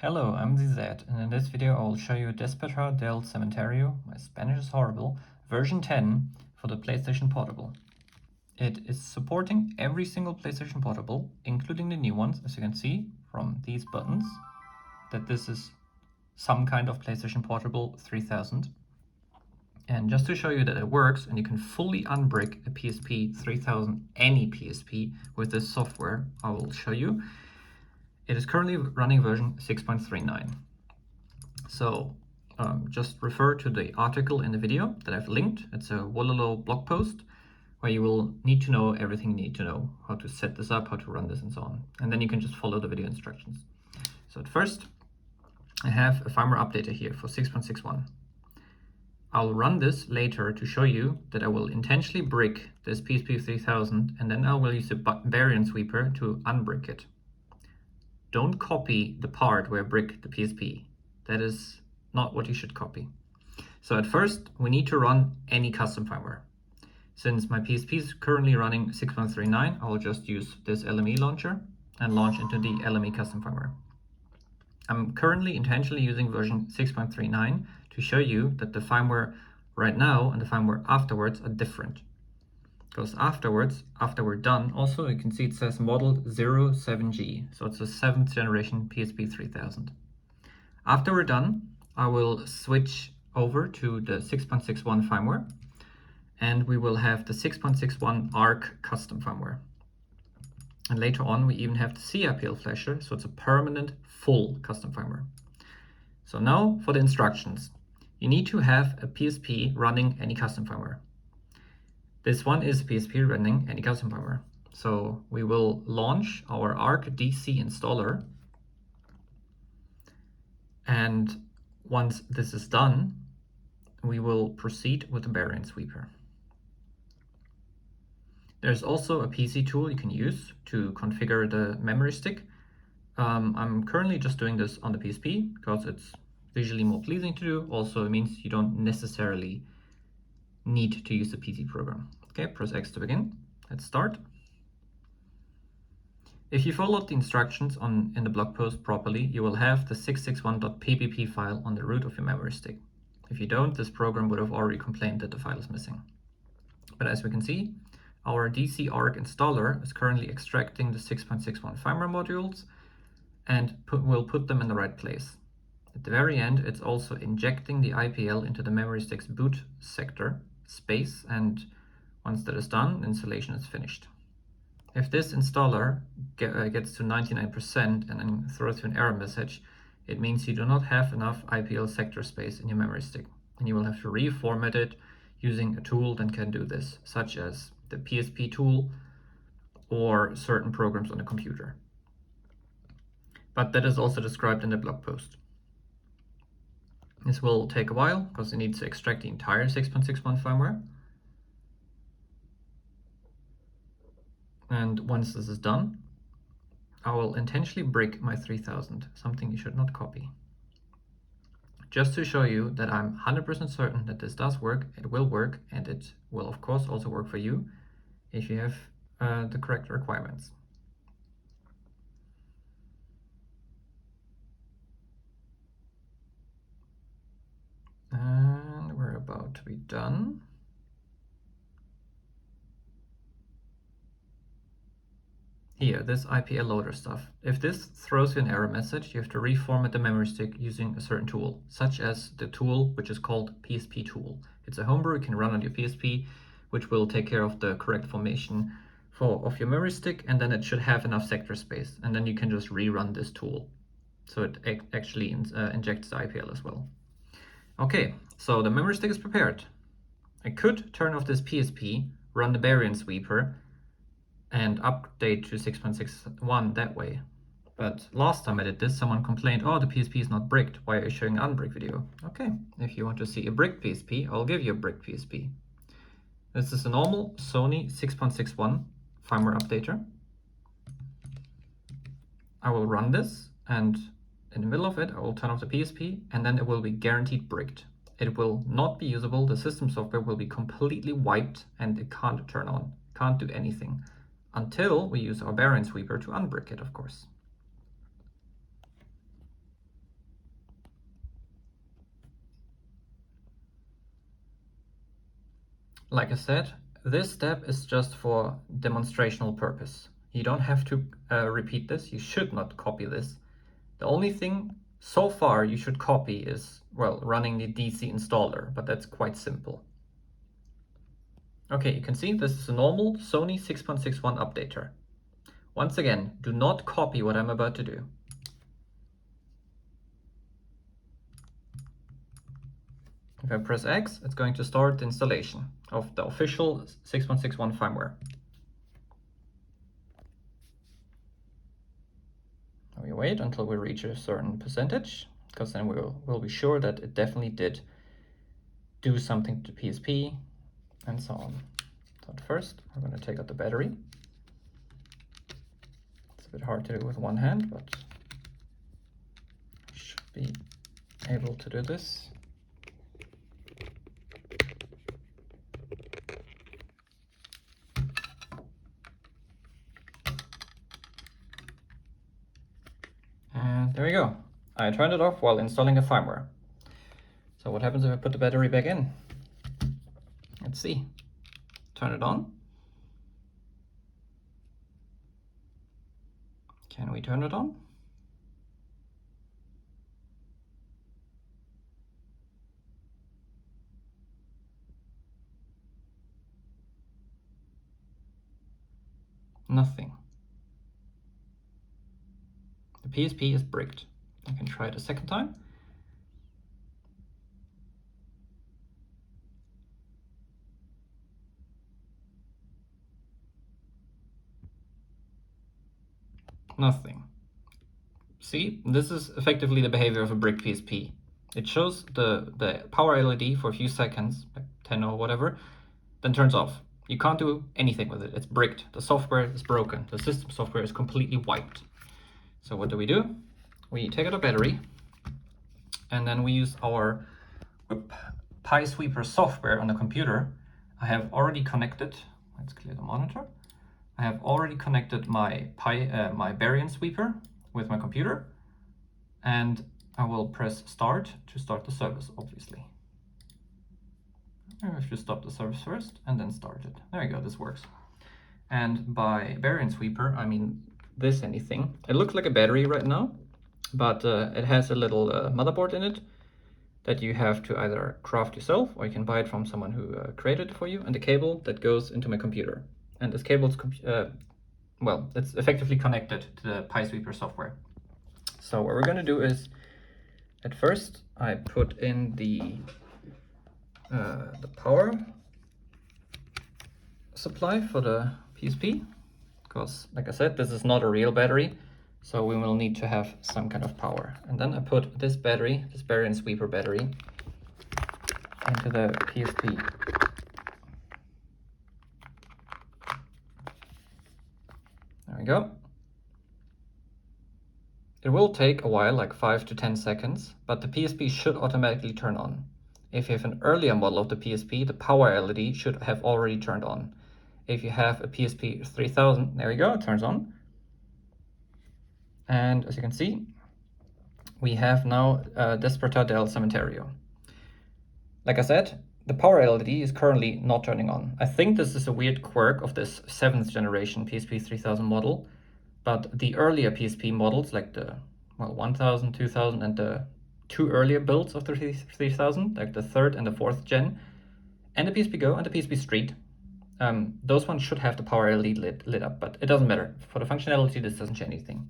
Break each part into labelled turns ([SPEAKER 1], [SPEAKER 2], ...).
[SPEAKER 1] Hello, I'm Zett, and in this video I will show you Despertar del Cementerio, my Spanish is horrible, version 10 for the PlayStation Portable. It is supporting every single PlayStation Portable, including the new ones, as you can see from these buttons, that this is some kind of PlayStation Portable 3000. And just to show you that it works and you can fully unbrick a PSP 3000, any PSP, with this software I will show you. It is currently running version 6.39. So just refer to the article in the video that I've linked. It's a Wololo blog post where you will need to know everything you need to know, how to set this up, how to run this and so on. And then you can just follow the video instructions. So at first, I have a firmware updater here for 6.61. I'll run this later to show you that I will intentionally brick this PSP 3000 and then I will use a barian sweeper to unbrick it. Don't copy the part where I brick the PSP. That is not what you should copy. So at first, we need to run any custom firmware. Since my PSP is currently running 6.39, I will just use this LME launcher and launch into the LME custom firmware. I'm currently intentionally using version 6.39 to show you that the firmware right now and the firmware afterwards are different. Because afterwards, after we're done, also you can see it says model 07G, so it's a 7th generation PSP 3000. After we're done, I will switch over to the 6.61 firmware, and we will have the 6.61 ARK custom firmware. And later on, we even have the CIPL flasher, so it's a permanent full custom firmware. So now for the instructions. You need to have a PSP running any custom firmware. This one is PSP running any custom firmware. So we will launch our ARK DC installer. And once this is done, we will proceed with the barian sweeper. There's also a PC tool you can use to configure the memory stick. I'm currently just doing this on the PSP because it's visually more pleasing to do. Also, it means you don't necessarily need to use the PC program. Okay, press X to begin. Let's start. If you followed the instructions in the blog post properly, you will have the 661.ppp file on the root of your memory stick. If you don't, this program would have already complained that the file is missing. But as we can see, our DC-ARK installer is currently extracting the 6.61 firmware modules and will put them in the right place. At the very end, it's also injecting the IPL into the memory stick's boot sector space, and once that is done, installation is finished. If this installer gets to 99% and then throws you an error message, it means you do not have enough IPL sector space in your memory stick, and you will have to reformat it using a tool that can do this, such as the PSP tool or certain programs on the computer. But that is also described in the blog post. This will take a while because it needs to extract the entire 6.61 firmware. And once this is done, I will intentionally brick my 3000, something you should not copy. Just to show you that I'm 100% certain that this does work, it will work, and it will of course also work for you if you have the correct requirements. And we're about to be done. Here, this IPL loader stuff. If this throws you an error message, you have to reformat the memory stick using a certain tool, such as the tool which is called PSP tool. It's a homebrew you can run on your PSP, which will take care of the correct formation of your memory stick, and then it should have enough sector space, and then you can just rerun this tool. So it actually injects the IPL as well. Okay, so the memory stick is prepared. I could turn off this PSP, run the barian sweeper, and update to 6.61 that way. But last time I did this, someone complained, oh, the PSP is not bricked. Why are you showing an unbrick video? Okay, if you want to see a brick PSP, I'll give you a brick PSP. This is a normal Sony 6.61 firmware updater. I will run this, and in the middle of it, I will turn off the PSP, and then it will be guaranteed bricked. It will not be usable. The system software will be completely wiped, and it can't turn on, can't do anything, until we use our barian sweeper to unbrick it, of course. Like I said, this step is just for demonstrational purpose. You don't have to repeat this. You should not copy this. The only thing so far you should copy is, well, running the DC installer, but that's quite simple. Okay, you can see this is a normal Sony 6.61 updater. Once again, do not copy what I'm about to do. If I press X, it's going to start the installation of the official 6.61 firmware. We wait until we reach a certain percentage, because then we'll be sure that it definitely did do something to PSP and so on. So at first, we're going to take out the battery. It's a bit hard to do with one hand, but we should be able to do this. And there we go. I turned it off while installing a firmware. So what happens if I put the battery back in? Let's see. Turn it on. Can we turn it on? Nothing. The PSP is bricked. I can try it a second time. Nothing. See, this is effectively the behavior of a brick PSP. It shows the power LED for a few seconds, like 10 or whatever, then turns off. You can't do anything with it. It's bricked. The software is broken. The system software is completely wiped. So what do? We take out a battery, and then we use our PySweeper software on the computer. I have already connected, let's clear the monitor. I have already connected my my barian sweeper with my computer, and I will press start to start the service, obviously. I should stop the service first and then start it. There we go, this works. And by barian sweeper, I mean this anything. It looks like a battery right now, but it has a little motherboard in it that you have to either craft yourself, or you can buy it from someone who created it for you, and the cable that goes into my computer. And this cable is, well, it's effectively connected to the PySweeper software. So what we're going to do is, at first, I put in the power supply for the PSP, because, like I said, this is not a real battery, so we will need to have some kind of power. And then I put this battery, this barian sweeper battery, into the PSP. There we go. It will take a while, like 5 to 10 seconds, but the PSP should automatically turn on. If you have an earlier model of the PSP, the power LED should have already turned on. If you have a PSP 3000, there we go, it turns on. And as you can see, we have now Despertar del Cementerio. Like I said, the power LED is currently not turning on. I think this is a weird quirk of this 7th generation PSP 3000 model, but the earlier PSP models, like the 1000, 2000, and the 2 earlier builds of the 3000, like the 3rd and the 4th gen, and the PSPgo and the PSP Street, those ones should have the power LED lit up, but it doesn't matter. For the functionality, this doesn't change anything.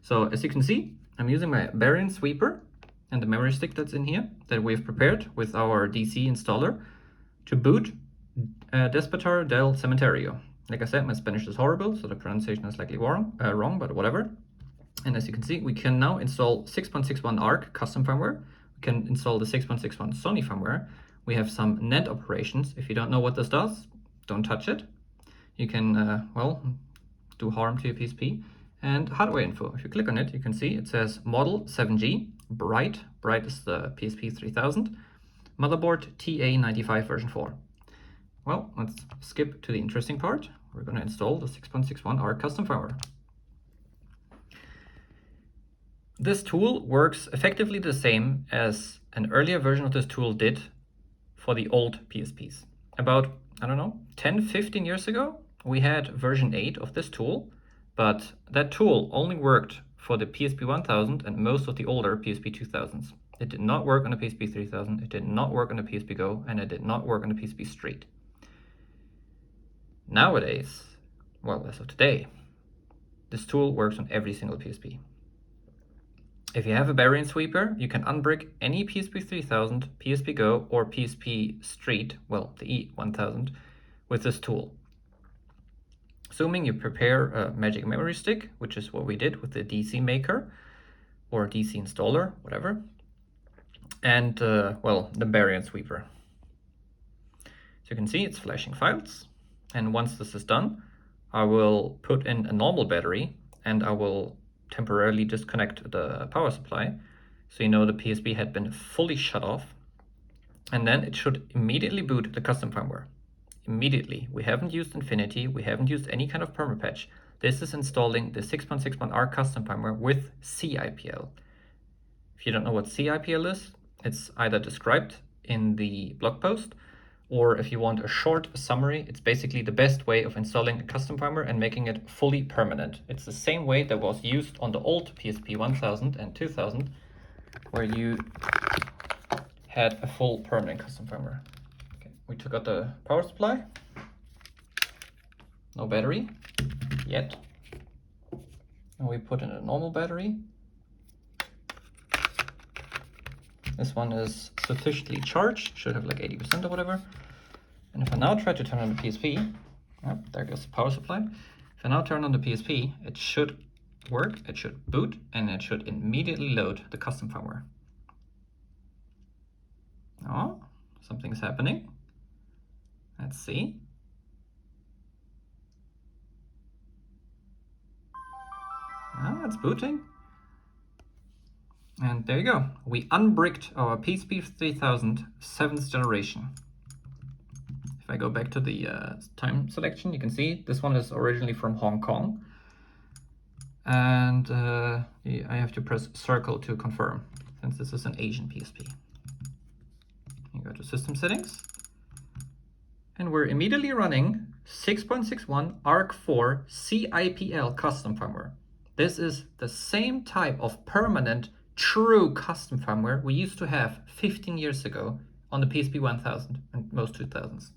[SPEAKER 1] So as you can see, I'm using my barian sweeper and the memory stick that's in here that we've prepared with our DC installer to boot Despertar del Cementerio. Like I said, my Spanish is horrible, so the pronunciation is slightly wrong, but whatever. And as you can see, we can now install 6.61 ARK custom firmware. We can install the 6.61 Sony firmware. We have some NAND operations. If you don't know what this does, don't touch it. You can, well, do harm to your PSP. And hardware info. If you click on it, you can see it says model 7G, bright is the PSP 3000, motherboard TA95 version 4. Well, let's skip to the interesting part. We're going to install the 6.61 ARK custom firmware. This tool works effectively the same as an earlier version of this tool did for the old PSPs. about, I don't know, 10, 15 years ago, we had version 8 of this tool, but that tool only worked for the PSP 1000 and most of the older PSP 2000s. It did not work on the PSP 3000, it did not work on the PSPgo, and it did not work on the PSP Street. Nowadays, well, as of today, this tool works on every single PSP. If you have a barian sweeper, you can unbrick any PSP 3000, PSPgo, or PSP Street, well, the E1000, with this tool. Assuming you prepare a magic memory stick, which is what we did with the DC maker, or DC installer, whatever, and, well, the barian sweeper. So you can see it's flashing files, and once this is done, I will put in a normal battery, and I will temporarily disconnect the power supply, so you know the PSP had been fully shut off, and then it should immediately boot the custom firmware. Immediately. We haven't used Infinity, we haven't used any kind of permapatch. This is installing the 6.61 ARK custom firmware with CIPL. If you don't know what CIPL is, it's either described in the blog post, or if you want a short summary, it's basically the best way of installing a custom firmware and making it fully permanent. It's the same way that was used on the old PSP 1000 and 2000, where you had a full permanent custom firmware. Okay, we took out the power supply. No battery yet. And we put in a normal battery. This one is sufficiently charged, should have like 80% or whatever. And if I now try to turn on the PSP, oh, there goes the power supply. If I now turn on the PSP, it should work, it should boot, and it should immediately load the custom firmware. Oh, something's happening. Let's see. Oh, it's booting. And there you go. We unbricked our PSP 3000 7th generation. If I go back to the time selection, you can see this one is originally from Hong Kong. And I have to press circle to confirm, since this is an Asian PSP. You go to system settings. And we're immediately running 6.61 ARK 4 CIPL custom firmware. This is the same type of permanent true custom firmware we used to have 15 years ago on the PSP 1000 and most 2000s.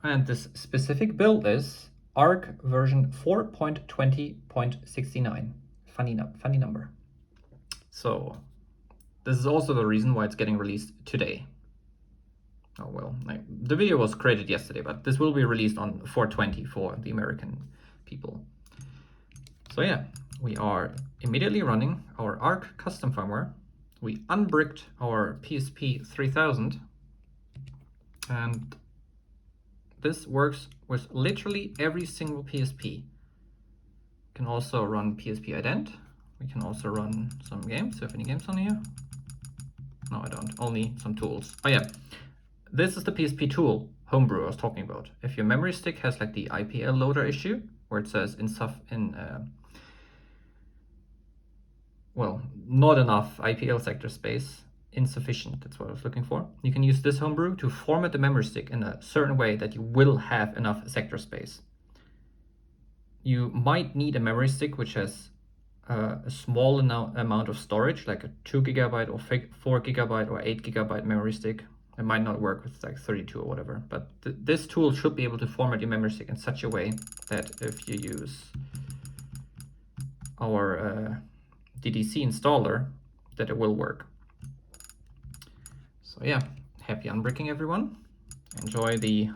[SPEAKER 1] And this specific build is ARK version 4.20.69. Funny number. So this is also the reason why it's getting released today. Oh well, the video was created yesterday, but this will be released on 4/20 for the American people. So yeah, we are immediately running our ARK custom firmware. We unbricked our PSP 3000, and this works with literally every single PSP. We can also run PSP ident. We can also run some games. Do you have any games on here? No, I don't. Only some tools. Oh yeah, this is the PSP tool homebrew I was talking about. If your memory stick has like the IPL loader issue, where it says well, not enough IPL sector space, insufficient, that's what I was looking for. You can use this homebrew to format the memory stick in a certain way that you will have enough sector space. You might need a memory stick which has a small amount of storage, like a 2 GB or 4 GB or 8 GB memory stick. It might not work with like 32 or whatever, but this tool should be able to format your memory stick in such a way that if you use our DDC installer, that it will work. So yeah, happy unbricking everyone. Enjoy the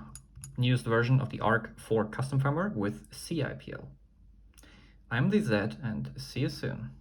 [SPEAKER 1] newest version of the ARK 4 custom firmware with CIPL. I'm the Zett, and see you soon.